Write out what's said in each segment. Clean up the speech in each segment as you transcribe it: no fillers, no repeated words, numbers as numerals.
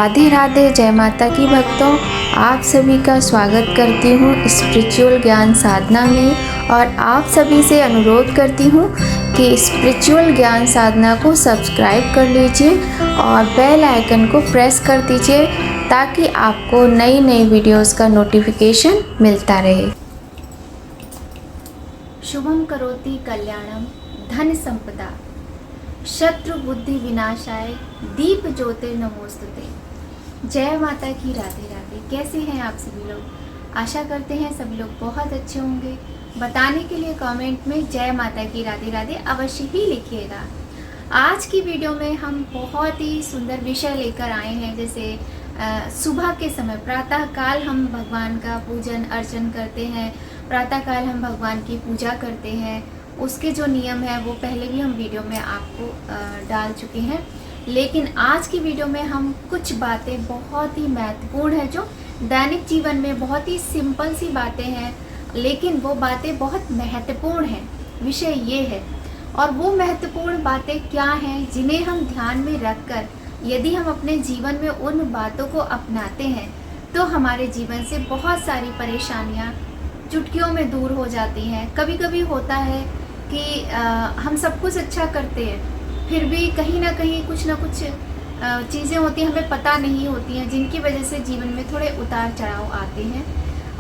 राधे राधे, जय माता की भक्तों। आप सभी का स्वागत करती हूँ स्पिरिचुअल ज्ञान साधना में और आप सभी से अनुरोध करती हूँ कि स्पिरिचुअल ज्ञान साधना को सब्सक्राइब कर लीजिए और बेल आइकन को प्रेस कर दीजिए ताकि आपको नई नई वीडियोस का नोटिफिकेशन मिलता रहे। शुभम करोति कल्याणम धन संपदा शत्रु बुद्धि विनाशाय दीप ज्योति नमोस्तुते। जय माता की, राधे राधे। कैसे हैं आप सभी लोग? आशा करते हैं सभी लोग बहुत अच्छे होंगे। बताने के लिए कमेंट में जय माता की, राधे राधे अवश्य ही लिखिएगा। आज की वीडियो में हम बहुत ही सुंदर विषय लेकर आए हैं। जैसे सुबह के समय प्रातः काल हम भगवान का पूजन अर्चन करते हैं, प्रातः काल हम भगवान की पूजा करते हैं। उसके जो नियम है वो पहले भी हम वीडियो में आपको डाल चुके हैं, लेकिन आज की वीडियो में हम कुछ बातें बहुत ही महत्वपूर्ण है जो दैनिक जीवन में बहुत ही सिंपल सी बातें हैं, लेकिन वो बातें बहुत महत्वपूर्ण हैं। विषय ये है, और वो महत्वपूर्ण बातें क्या हैं जिन्हें हम ध्यान में रखकर यदि हम अपने जीवन में उन बातों को अपनाते हैं तो हमारे जीवन से बहुत सारी परेशानियाँ चुटकियों में दूर हो जाती हैं। कभी कभी होता है कि हम सब कुछ अच्छा करते हैं, फिर भी कहीं ना कहीं कुछ ना कुछ चीज़ें होती हैं हमें पता नहीं होती हैं, जिनकी वजह से जीवन में थोड़े उतार चढ़ाव आते हैं।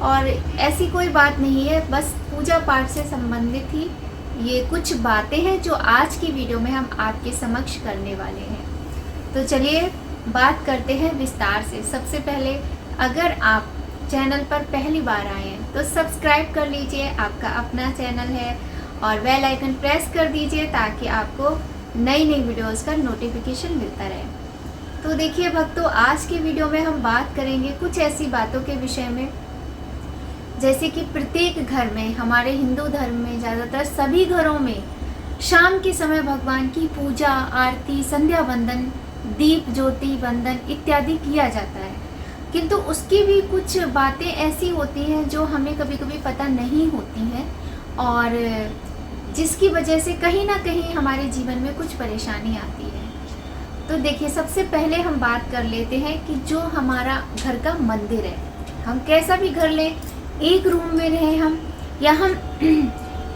और ऐसी कोई बात नहीं है, बस पूजा पाठ से संबंधित ही ये कुछ बातें हैं जो आज की वीडियो में हम आपके समक्ष करने वाले हैं। तो चलिए बात करते हैं विस्तार से। सबसे पहले अगर आप चैनल पर पहली बार आए हैं तो सब्सक्राइब कर लीजिए, आपका अपना चैनल है, और बेल आइकन प्रेस कर दीजिए ताकि आपको नई नई वीडियोस का नोटिफिकेशन मिलता रहे। तो देखिए भक्तों, आज की वीडियो में हम बात करेंगे कुछ ऐसी बातों के विषय में जैसे कि प्रत्येक घर में, हमारे हिंदू धर्म में ज़्यादातर सभी घरों में शाम के समय भगवान की पूजा, आरती, संध्या वंदन, दीप ज्योति वंदन इत्यादि किया जाता है। किंतु उसकी भी कुछ बातें ऐसी होती हैं जो हमें कभी कभी पता नहीं होती हैं और जिसकी वजह से कहीं ना कहीं हमारे जीवन में कुछ परेशानी आती है। तो देखिए, सबसे पहले हम बात कर लेते हैं कि जो हमारा घर का मंदिर है, हम कैसा भी घर लें, एक रूम में रहें हम, या हम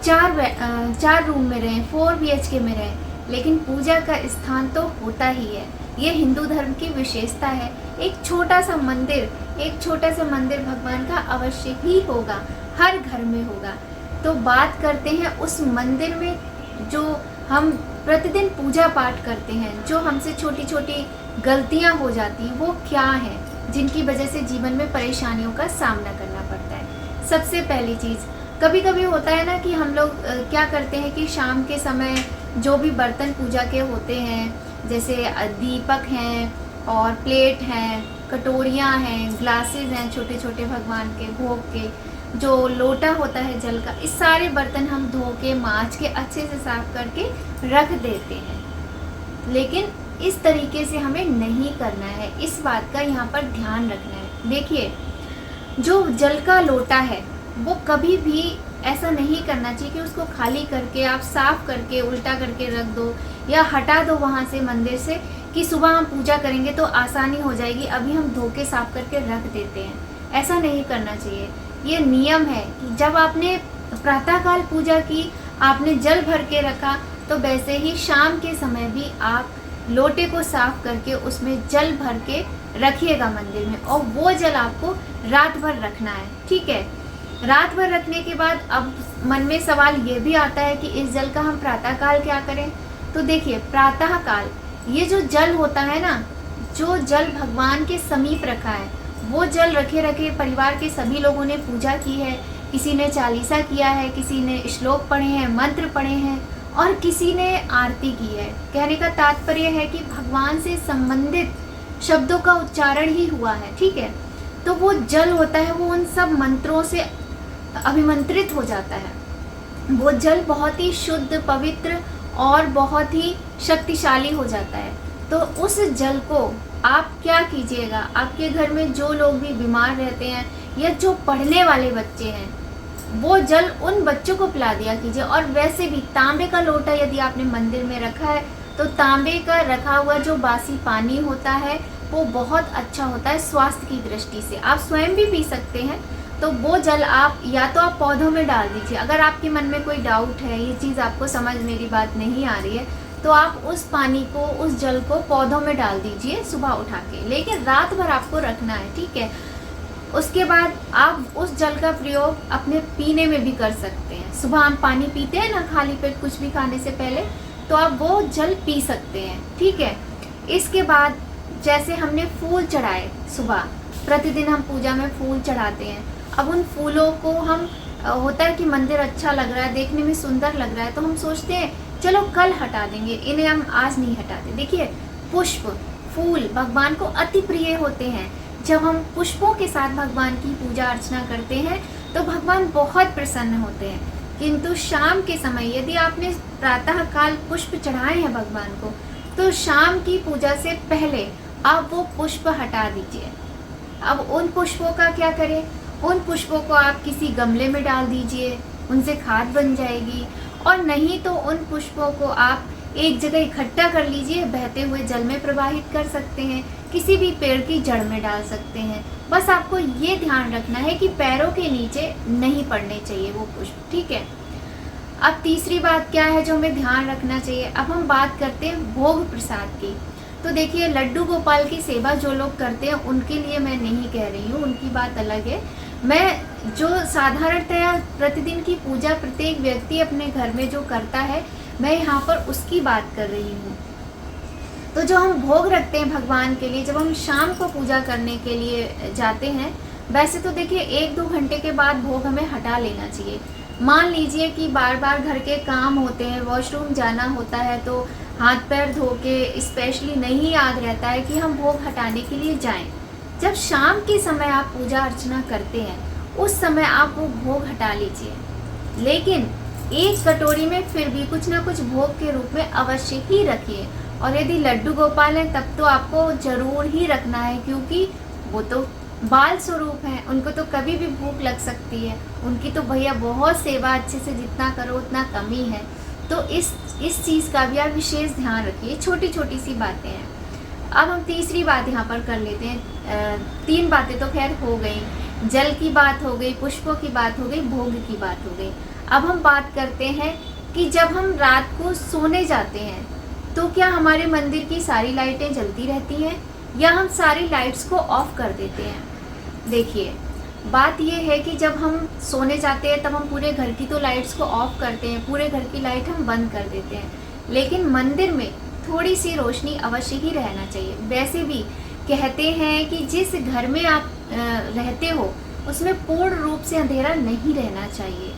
चार रूम में रहें, 4 BHK में रहें, लेकिन पूजा का स्थान तो होता ही है। ये हिंदू धर्म की विशेषता है। एक छोटा सा मंदिर भगवान का अवश्य ही होगा, हर घर में होगा। तो बात करते हैं उस मंदिर में जो हम प्रतिदिन पूजा पाठ करते हैं, जो हमसे छोटी छोटी गलतियां हो जाती हैं, वो क्या हैं जिनकी वजह से जीवन में परेशानियों का सामना करना पड़ता है। सबसे पहली चीज़, कभी कभी होता है ना कि हम लोग क्या करते हैं कि शाम के समय जो भी बर्तन पूजा के होते हैं, जैसे दीपक हैं और प्लेट हैं, कटोरियाँ हैं, ग्लासेस हैं, छोटे छोटे भगवान के भोग के, जो लोटा होता है जल का, इस सारे बर्तन हम धो के मांज के अच्छे से साफ करके रख देते हैं। लेकिन इस तरीके से हमें नहीं करना है, इस बात का यहाँ पर ध्यान रखना है। देखिए, जो जल का लोटा है वो कभी भी ऐसा नहीं करना चाहिए कि उसको खाली करके आप साफ करके उल्टा करके रख दो या हटा दो वहाँ से मंदिर से कि सुबह हम पूजा करेंगे तो आसानी हो जाएगी, अभी हम धो के साफ करके रख देते हैं। ऐसा नहीं करना चाहिए। ये नियम है कि जब आपने प्रातःकाल पूजा की, आपने जल भर के रखा, तो वैसे ही शाम के समय भी आप लोटे को साफ करके उसमें जल भर के रखिएगा मंदिर में, और वो जल आपको रात भर रखना है। ठीक है, रात भर रखने के बाद अब मन में सवाल ये भी आता है कि इस जल का हम प्रातःकाल क्या करें। तो देखिए, प्रातःकाल ये जो जल होता है ना, जो जल भगवान के समीप रखा है, वो जल रखे रखे परिवार के सभी लोगों ने पूजा की है, किसी ने चालीसा किया है, किसी ने श्लोक पढ़े हैं, मंत्र पढ़े हैं, और किसी ने आरती की है। कहने का तात्पर्य है कि भगवान से संबंधित शब्दों का उच्चारण ही हुआ है। ठीक है, तो वो जल होता है वो उन सब मंत्रों से अभिमंत्रित हो जाता है। वो जल बहुत ही शुद्ध, पवित्र और बहुत ही शक्तिशाली हो जाता है। तो उस जल को आप क्या कीजिएगा, आपके घर में जो लोग भी बीमार रहते हैं या जो पढ़ने वाले बच्चे हैं, वो जल उन बच्चों को पिला दिया कीजिए। और वैसे भी तांबे का लोटा यदि आपने मंदिर में रखा है तो तांबे का रखा हुआ जो बासी पानी होता है वो बहुत अच्छा होता है स्वास्थ्य की दृष्टि से। आप स्वयं भी पी सकते हैं। तो वो जल आप या तो आप पौधों में डाल दीजिए। अगर आपके मन में कोई डाउट है, ये चीज़ आपको समझ मेरी बात नहीं आ रही है, तो आप उस पानी को, उस जल को पौधों में डाल दीजिए सुबह उठा के, लेकिन रात भर आपको रखना है, ठीक है। उसके बाद आप उस जल का प्रयोग अपने पीने में भी कर सकते हैं। सुबह हम पानी पीते हैं ना खाली पेट कुछ भी खाने से पहले, तो आप वो जल पी सकते हैं, ठीक है। इसके बाद जैसे हमने फूल चढ़ाए सुबह, प्रतिदिन हम पूजा में फूल चढ़ाते हैं। अब उन फूलों को हम होता है कि मंदिर अच्छा लग रहा है, देखने में सुंदर लग रहा है, तो हम सोचते हैं चलो कल हटा देंगे, इन्हें हम आज नहीं हटाते। देखिए, पुष्प, फूल भगवान को अति प्रिय होते हैं। जब हम पुष्पों के साथ भगवान की पूजा अर्चना करते हैं तो भगवान बहुत प्रसन्न होते हैं। किंतु शाम के समय यदि आपने प्रातः काल पुष्प चढ़ाए हैं भगवान को, तो शाम की पूजा से पहले आप वो पुष्प हटा दीजिए। अब उन पुष्पों का क्या करें? उन पुष्पों को आप किसी गमले में डाल दीजिए, उनसे खाद बन जाएगी। और नहीं तो उन पुष्पों को आप एक जगह इकट्ठा कर लीजिए, बहते हुए जल में प्रवाहित कर सकते हैं, किसी भी पेड़ की जड़ में डाल सकते हैं। बस आपको ये ध्यान रखना है कि पैरों के नीचे नहीं पड़ने चाहिए वो पुष्प, ठीक है। अब तीसरी बात क्या है जो हमें ध्यान रखना चाहिए? अब हम बात करते हैं भोग प्रसाद की। तो देखिए, लड्डू गोपाल की सेवा जो लोग करते हैं उनके लिए मैं नहीं कह रही हूँ, उनकी बात अलग है। मैं जो साधारणतया प्रतिदिन की पूजा प्रत्येक व्यक्ति अपने घर में जो करता है, मैं यहाँ पर उसकी बात कर रही हूँ। तो जो हम भोग रखते हैं भगवान के लिए, जब हम शाम को पूजा करने के लिए जाते हैं, वैसे तो देखिए 1-2 घंटे के बाद भोग हमें हटा लेना चाहिए। मान लीजिए कि बार बार घर के काम होते हैं, वॉशरूम जाना होता है, तो हाथ पैर धो के स्पेशली नहीं याद रहता है कि हम भोग हटाने के लिए जाएं। जब शाम के समय आप पूजा अर्चना करते हैं, उस समय आप वो भोग हटा लीजिए, लेकिन एक कटोरी में फिर भी कुछ ना कुछ भोग के रूप में अवश्य ही रखिए। और यदि लड्डू गोपाल हैं तब तो आपको जरूर ही रखना है, क्योंकि वो तो बाल स्वरूप हैं, उनको तो कभी भी भूख लग सकती है। उनकी तो भैया बहुत सेवा, अच्छे से जितना करो उतना कम ही है। तो इस चीज़ का भी आप विशेष ध्यान रखिए। छोटी छोटी सी बातें हैं। अब हम तीसरी बात यहाँ पर कर लेते हैं। 3 बातें तो खैर हो गई, जल की बात हो गई, पुष्पों की बात हो गई, भोग की बात हो गई। अब हम बात करते हैं कि जब हम रात को सोने जाते हैं तो क्या हमारे मंदिर की सारी लाइटें जलती रहती हैं या हम सारी लाइट्स को ऑफ कर देते हैं? देखिए, बात यह है कि जब हम सोने जाते हैं तब हम पूरे घर की तो लाइट्स को ऑफ करते हैं, पूरे घर की लाइट हम बंद कर देते हैं, लेकिन मंदिर में थोड़ी सी रोशनी अवश्य ही रहना चाहिए। वैसे भी कहते हैं कि जिस घर में आप रहते हो उसमें पूर्ण रूप से अंधेरा नहीं रहना चाहिए,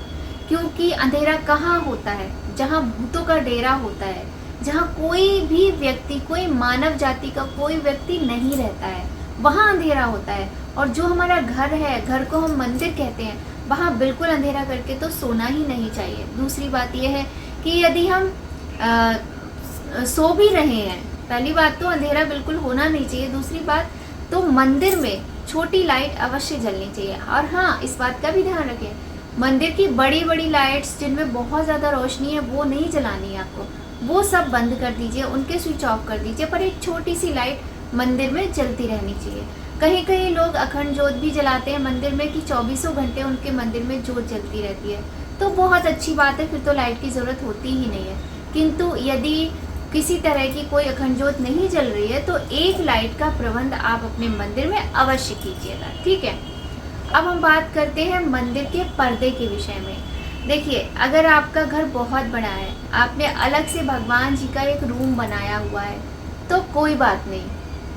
क्योंकि अंधेरा कहाँ होता है? जहाँ भूतों का डेरा होता है, जहाँ कोई भी व्यक्ति, कोई मानव जाति का कोई व्यक्ति नहीं रहता है, वहाँ अंधेरा होता है। और जो हमारा घर है, घर को हम मंदिर कहते हैं, वहाँ बिल्कुल अंधेरा करके तो सोना ही नहीं चाहिए। दूसरी बात यह है कि यदि हम सो भी रहे हैं, पहली बात तो अंधेरा बिल्कुल होना नहीं चाहिए। दूसरी बात तो मंदिर में छोटी लाइट अवश्य जलनी चाहिए। और हाँ, इस बात का भी ध्यान रखें, मंदिर की बड़ी बड़ी लाइट्स जिनमें बहुत ज़्यादा रोशनी है वो नहीं जलानी है आपको, वो सब बंद कर दीजिए, उनके स्विच ऑफ कर दीजिए। पर एक छोटी सी लाइट मंदिर में जलती रहनी चाहिए। कहीं कहीं लोग अखंड जोत भी जलाते हैं मंदिर में कि 24 घंटे उनके मंदिर में जोत जलती रहती है, तो बहुत अच्छी बात है, फिर तो लाइट की ज़रूरत होती ही नहीं है। किंतु यदि किसी तरह की कोई अखंड जोत नहीं जल रही है तो एक लाइट का प्रबंध आप अपने मंदिर में अवश्य कीजिएगा, ठीक है। अब हम बात करते हैं मंदिर के पर्दे के विषय में। देखिए, अगर आपका घर बहुत बड़ा है, आपने अलग से भगवान जी का एक रूम बनाया हुआ है, तो कोई बात नहीं,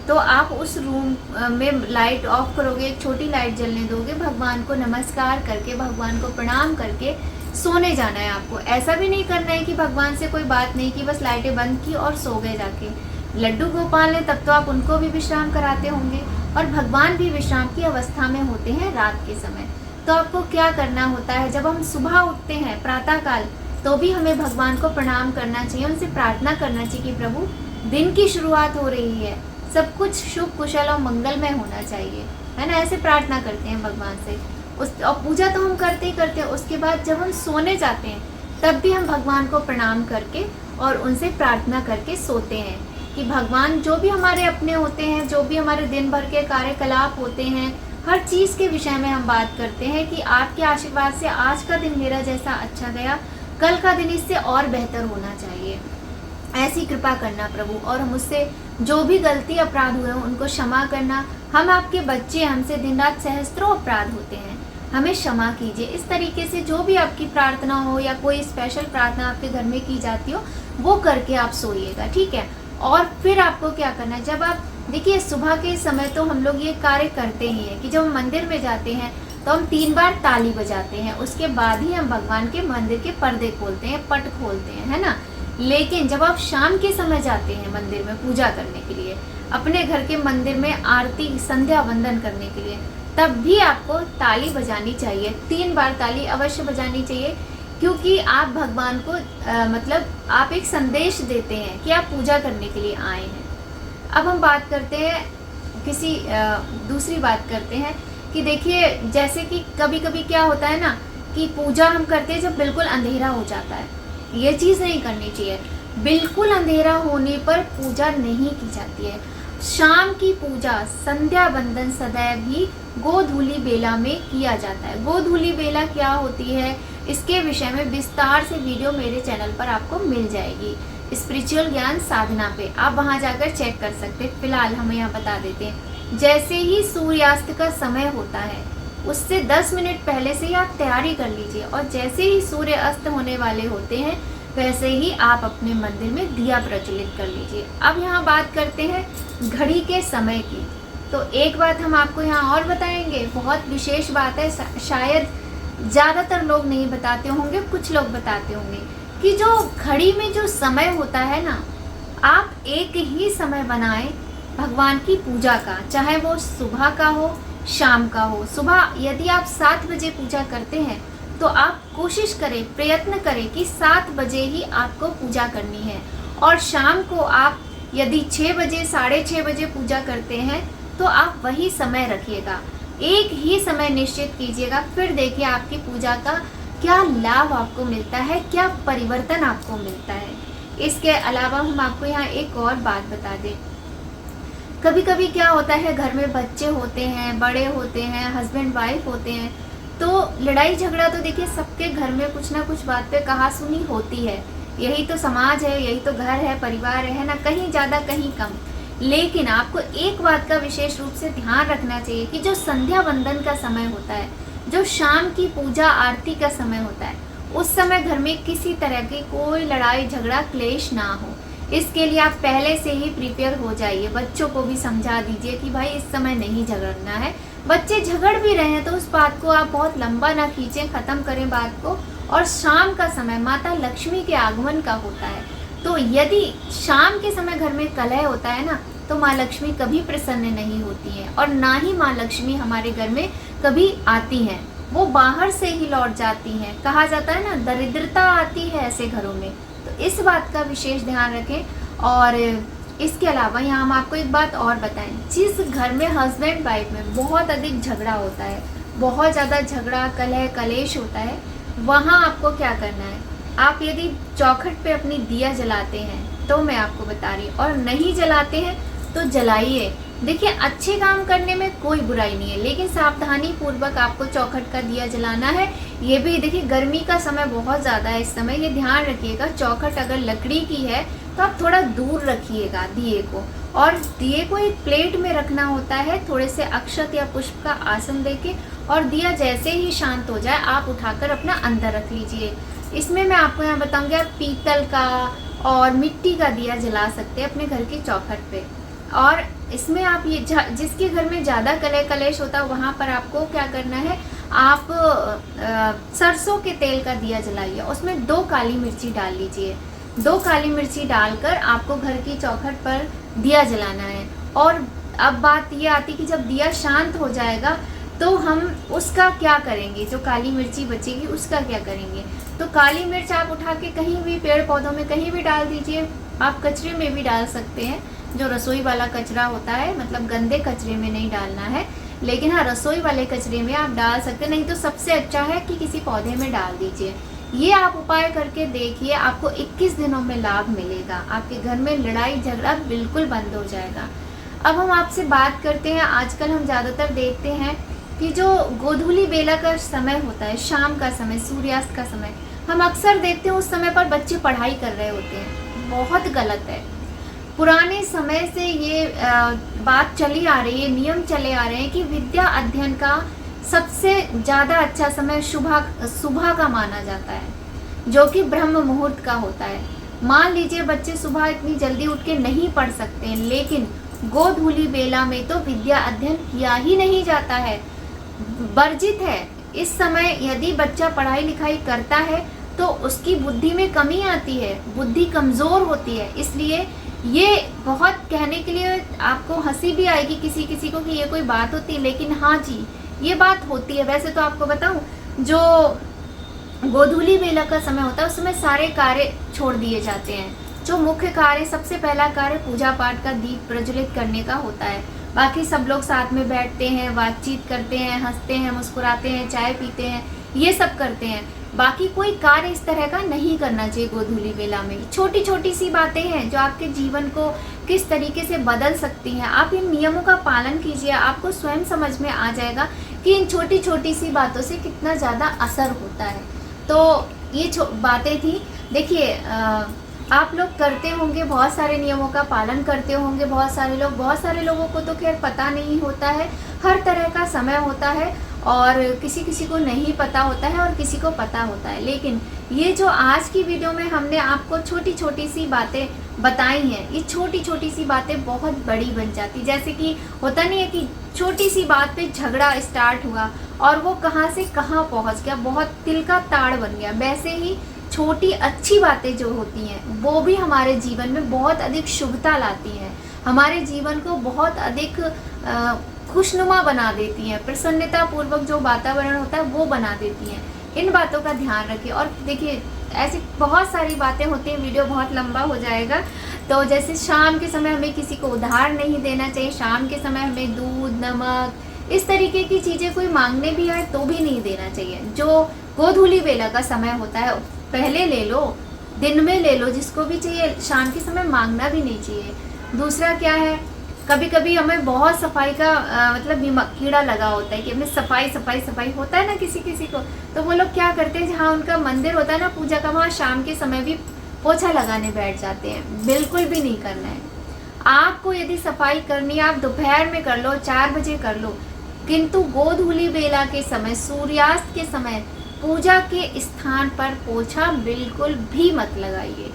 तो आप उस रूम में लाइट ऑफ करोगे, एक छोटी लाइट जलने दोगे, भगवान को नमस्कार करके, भगवान को प्रणाम करके सोने जाना है आपको। ऐसा भी नहीं करना है कि भगवान से कोई बात नहीं की, बस लाइटें बंद की और सो गए जाके। लड्डू गोपाल ने तब तो आप उनको भी विश्राम कराते होंगे, और भगवान भी विश्राम की अवस्था में होते हैं रात के समय। तो आपको क्या करना होता है, जब हम सुबह उठते हैं प्रातःकाल, तो भी हमें भगवान को प्रणाम करना चाहिए, उनसे प्रार्थना करना चाहिए कि प्रभु दिन की शुरुआत हो रही है, सब कुछ शुभ कुशल और मंगलमय होना चाहिए, है ना। ऐसे प्रार्थना करते हैं भगवान से। और पूजा तो हम करते ही करते हैं। उसके बाद जब हम सोने जाते हैं तब भी हम भगवान को प्रणाम करके और उनसे प्रार्थना करके सोते हैं। कि भगवान जो भी हमारे अपने होते हैं, जो भी हमारे दिन भर के कार्यकलाप होते हैं, हर चीज़ के विषय में हम बात करते हैं कि आपके आशीर्वाद से आज का दिन मेरा जैसा अच्छा गया, कल का दिन इससे और बेहतर होना चाहिए, ऐसी कृपा करना प्रभु। और मुझसे जो भी गलती अपराध हुए हैं उनको क्षमा करना। हम आपके बच्चे, हमसे दिन रात सहस्त्रों अपराध होते हैं, हमें क्षमा कीजिए। इस तरीके से जो भी आपकी प्रार्थना हो या कोई स्पेशल प्रार्थना आपके घर में की जाती हो, वो करके आप सोइएगा, ठीक है। और फिर आपको क्या करना है, जब आप देखिए सुबह के समय तो हम लोग ये कार्य करते ही हैं कि जब हम मंदिर में जाते हैं तो हम 3 बार ताली बजाते हैं, उसके बाद ही हम भगवान के मंदिर के पर्दे खोलते हैं, पट खोलते हैं, है ना। लेकिन जब आप शाम के समय जाते हैं मंदिर में पूजा करने के लिए, अपने घर के मंदिर में आरती संध्या वंदन करने के लिए, तब भी आपको ताली बजानी चाहिए, 3 बार ताली अवश्य बजानी चाहिए, क्योंकि आप भगवान को मतलब आप एक संदेश देते हैं कि आप पूजा करने के लिए आए हैं। अब हम बात करते हैं किसी दूसरी बात करते हैं कि देखिए जैसे कि कभी कभी क्या होता है ना कि पूजा हम करते हैं जब बिल्कुल अंधेरा हो जाता है, ये चीज़ नहीं करनी चाहिए। बिल्कुल अंधेरा होने पर पूजा नहीं की जाती है। शाम की पूजा संध्या वंदन सदैव ही गोधूली बेला में किया जाता है। गोधूली बेला क्या होती है, इसके विषय में विस्तार से वीडियो मेरे चैनल पर आपको मिल जाएगी, स्पिरिचुअल ज्ञान साधना पे, आप वहां जाकर चेक कर सकते हैं। फिलहाल हम यहाँ बता देते हैं, जैसे ही सूर्यास्त का समय होता है उससे 10 मिनट पहले से ही आप तैयारी कर लीजिए, और जैसे ही सूर्य अस्त होने वाले होते हैं वैसे ही आप अपने मंदिर में दिया प्रज्वलित कर लीजिए। अब यहाँ बात करते हैं घड़ी के समय की। तो एक बात हम आपको यहाँ और बताएंगे, बहुत विशेष बात है, शायद ज़्यादातर लोग नहीं बताते होंगे, कुछ लोग बताते होंगे कि जो घड़ी में जो समय होता है ना, आप एक ही समय बनाएं भगवान की पूजा का, चाहे वो सुबह का हो शाम का हो। सुबह यदि आप 7 बजे पूजा करते हैं तो आप कोशिश करें, प्रयत्न करें कि 7 बजे ही आपको पूजा करनी है, और शाम को आप यदि 6 बजे 6:30 बजे पूजा करते हैं तो आप वही समय रखिएगा, एक ही समय निश्चित कीजिएगा। फिर देखिए आपकी पूजा का क्या लाभ आपको मिलता है, क्या परिवर्तन आपको मिलता है। इसके अलावा हम आपको यहाँ एक और बात बता दें, कभी कभी क्या होता है घर में बच्चे होते हैं, बड़े होते हैं, हस्बैंड वाइफ होते हैं, तो लड़ाई झगड़ा तो देखिए सबके घर में कुछ ना कुछ बात पे कहा सुनी होती है, यही तो समाज है, यही तो घर है, परिवार है ना, कहीं ज़्यादा कहीं कम। लेकिन आपको एक बात का विशेष रूप से ध्यान रखना चाहिए कि जो संध्या वंदन का समय होता है, जो शाम की पूजा आरती का समय होता है, उस समय घर में किसी तरह की कोई लड़ाई झगड़ा क्लेश ना हो। इसके लिए आप पहले से ही प्रिपेयर हो जाइए, बच्चों को भी समझा दीजिए कि भाई इस समय नहीं झगड़ना है। बच्चे झगड़ भी रहे हैं तो उस बात को आप बहुत लंबा ना खींचें, ख़त्म करें बात को। और शाम का समय माता लक्ष्मी के आगमन का होता है, तो यदि शाम के समय घर में कलह होता है ना, तो माँ लक्ष्मी कभी प्रसन्न नहीं होती हैं, और ना ही माँ लक्ष्मी हमारे घर में कभी आती हैं, वो बाहर से ही लौट जाती हैं। कहा जाता है ना, दरिद्रता आती है ऐसे घरों में, तो इस बात का विशेष ध्यान रखें। और इसके अलावा यहाँ हम आपको एक बात और बताएं, जिस घर में हस्बैंड वाइफ में बहुत अधिक झगड़ा होता है, बहुत ज़्यादा झगड़ा कलह कलेश होता है, वहाँ आपको क्या करना है, आप यदि चौखट पे अपनी दिया जलाते हैं तो मैं आपको बता रही हूँ, और नहीं जलाते हैं तो जलाइए। देखिए अच्छे काम करने में कोई बुराई नहीं है, लेकिन सावधानी पूर्वक आपको चौखट का दिया जलाना है। ये भी देखिए गर्मी का समय बहुत ज़्यादा है इस समय, ये ध्यान रखिएगा। चौखट अगर लकड़ी की है तो आप थोड़ा दूर रखिएगा दिए को, और दिए को एक प्लेट में रखना होता है, थोड़े से अक्षत या पुष्प का आसन देके, और दिया जैसे ही शांत हो जाए आप उठाकर अपना अंदर रख लीजिए। इसमें मैं आपको यहाँ बताऊँगी, आप पीतल का और मिट्टी का दिया जला सकते हैं अपने घर की चौखट पे। और इसमें आप ये जिसके घर में ज़्यादा कलह कलेश होता है वहाँ पर आपको क्या करना है, आप सरसों के तेल का दिया जलाइए, उसमें 2 काली मिर्ची डाल लीजिए। 2 काली मिर्ची डालकर आपको घर की चौखट पर दिया जलाना है। और अब बात ये आती कि जब दिया शांत हो जाएगा तो हम उसका क्या करेंगे, जो काली मिर्ची बचेगी उसका क्या करेंगे। तो काली मिर्च आप उठा के कहीं भी पेड़ पौधों में कहीं भी डाल दीजिए, आप कचरे में भी डाल सकते हैं, जो रसोई वाला कचरा होता है, मतलब गंदे कचरे में नहीं डालना है, लेकिन हाँ रसोई वाले कचरे में आप डाल सकते हैं। नहीं तो सबसे अच्छा है कि किसी पौधे में डाल दीजिए, ये आप उपाय करके देखिए, आपको 21 दिनों में लाभ मिलेगा। आपके घर में लड़ाई झगड़ा बिल्कुल बंद हो जाएगा। अब हम आपसे बात करते हैं, आजकल हम ज़्यादातर देखते हैं कि जो गोधूली बेला का समय होता है, शाम का समय, सूर्यास्त का समय, हम अक्सर देखते हैं उस समय पर बच्चे पढ़ाई कर रहे होते हैं। बहुत गलत है। पुराने समय से ये बात चली आ रही है, नियम चले आ रहे हैं कि विद्या अध्ययन का सबसे ज़्यादा अच्छा समय सुबह का माना जाता है, जो कि ब्रह्म मुहूर्त का होता है। मान लीजिए बच्चे सुबह इतनी जल्दी उठ के नहीं पढ़ सकते हैं, लेकिन गोधूली बेला में तो विद्या अध्ययन किया ही नहीं जाता है, वर्जित है। इस समय यदि बच्चा पढ़ाई लिखाई करता है तो उसकी बुद्धि में कमी आती है, बुद्धि कमज़ोर होती है। इसलिए ये बहुत कहने के लिए आपको हंसी भी आएगी किसी किसी को कि ये कोई बात होती है, लेकिन हाँ जी, ये बात होती है। वैसे तो आपको बताऊं, जो गोधूली बेला का समय होता है उस समय सारे कार्य छोड़ दिए जाते हैं। जो मुख्य कार्य, सबसे पहला कार्य पूजा पाठ का दीप प्रज्वलित करने का होता है। बाकी सब लोग साथ में बैठते हैं, बातचीत करते हैं, हंसते हैं, मुस्कुराते हैं, चाय पीते हैं, ये सब करते हैं। बाकी कोई कार्य इस तरह का नहीं करना चाहिए गोधूली बेला में। छोटी छोटी सी बातें हैं जो आपके जीवन को किस तरीके से बदल सकती हैं। आप इन नियमों का पालन कीजिए, आपको स्वयं समझ में आ जाएगा कि इन छोटी छोटी सी बातों से कितना ज़्यादा असर होता है। तो ये बातें थी। देखिए, आप लोग करते होंगे, बहुत सारे नियमों का पालन करते होंगे, बहुत सारे लोगों को तो खैर पता नहीं होता है। हर तरह का समय होता है और किसी किसी को नहीं पता होता है और किसी को पता होता है। लेकिन ये जो आज की वीडियो में हमने आपको छोटी छोटी सी बातें बताई हैं, ये छोटी छोटी सी बातें बहुत बड़ी बन जाती। जैसे कि होता नहीं है कि छोटी सी बात पे झगड़ा स्टार्ट हुआ और वो कहाँ से कहाँ पहुँच गया, बहुत तिल का ताड़ बन गया। वैसे ही छोटी अच्छी बातें जो होती हैं वो भी हमारे जीवन में बहुत अधिक शुभता लाती हैं, हमारे जीवन को बहुत अधिक खुशनुमा बना देती हैं, प्रसन्नता पूर्वक जो वातावरण होता है वो बना देती हैं। इन बातों का ध्यान रखिए। और देखिए, ऐसी बहुत सारी बातें होती हैं, वीडियो बहुत लंबा हो जाएगा। तो जैसे शाम के समय हमें किसी को उधार नहीं देना चाहिए, शाम के समय हमें दूध, नमक, इस तरीके की चीज़ें कोई मांगने भी आए तो भी नहीं देना चाहिए। जो गोधूली बेला का समय होता है पहले ले लो, दिन में ले लो, जिसको भी चाहिए। शाम के समय मांगना भी नहीं चाहिए। दूसरा क्या है, कभी कभी हमें बहुत सफाई का मतलब कीड़ा लगा होता है कि हमें सफाई सफाई सफाई होता है ना किसी किसी को, तो वो लोग क्या करते हैं, जहाँ उनका मंदिर होता है ना पूजा का, वहाँ शाम के समय भी पोछा लगाने बैठ जाते हैं। बिल्कुल भी नहीं करना है। आपको यदि सफाई करनी है, आप दोपहर में कर लो, 4 बजे कर लो, किंतु गोधूली बेला के समय, सूर्यास्त के समय पूजा के स्थान पर पोछा बिल्कुल भी मत लगाइए।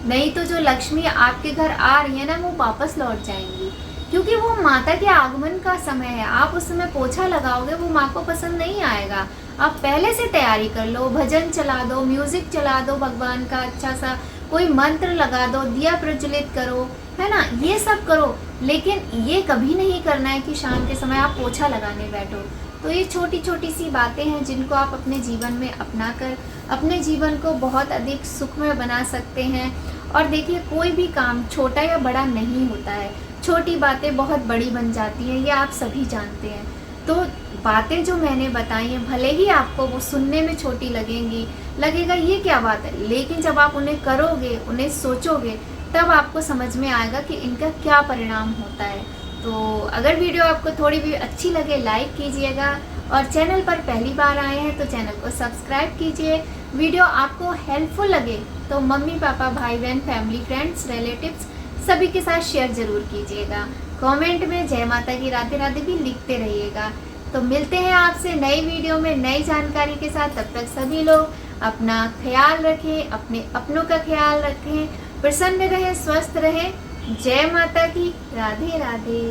नहीं तो जो लक्ष्मी आपके घर आ रही है ना, वो वापस लौट जाएंगी, क्योंकि वो माता के आगमन का समय है। आप उस समय पोछा लगाओगे, वो माँ को पसंद नहीं आएगा। आप पहले से तैयारी कर लो, भजन चला दो, म्यूजिक चला दो, भगवान का अच्छा सा कोई मंत्र लगा दो, दिया प्रज्वलित करो, है ना, ये सब करो। लेकिन ये कभी नहीं करना है कि शाम के समय आप पोछा लगाने बैठो। तो ये छोटी छोटी सी बातें हैं जिनको आप अपने जीवन में अपनाकर अपने जीवन को बहुत अधिक सुखमय बना सकते हैं। और देखिए, कोई भी काम छोटा या बड़ा नहीं होता है, छोटी बातें बहुत बड़ी बन जाती हैं, ये आप सभी जानते हैं। तो बातें जो मैंने बताई हैं, भले ही आपको वो सुनने में छोटी लगेगा ये क्या बात है, लेकिन जब आप उन्हें करोगे, उन्हें सोचोगे, तब आपको समझ में आएगा कि इनका क्या परिणाम होता है। तो अगर वीडियो आपको थोड़ी भी अच्छी लगे, लाइक कीजिएगा, और चैनल पर पहली बार आए हैं तो चैनल को सब्सक्राइब कीजिए। वीडियो आपको हेल्पफुल लगे तो मम्मी पापा, भाई बहन, फैमिली, फ्रेंड्स, रिलेटिव्स सभी के साथ शेयर ज़रूर कीजिएगा। कमेंट में जय माता की राधे राधे भी लिखते रहिएगा। तो मिलते हैं आपसे नई वीडियो में नई जानकारी के साथ। तब तक सभी लोग अपना ख्याल रखें, अपने अपनों का ख्याल रखें, प्रसन्न रहें, स्वस्थ रहें। जय माता की, राधे राधे।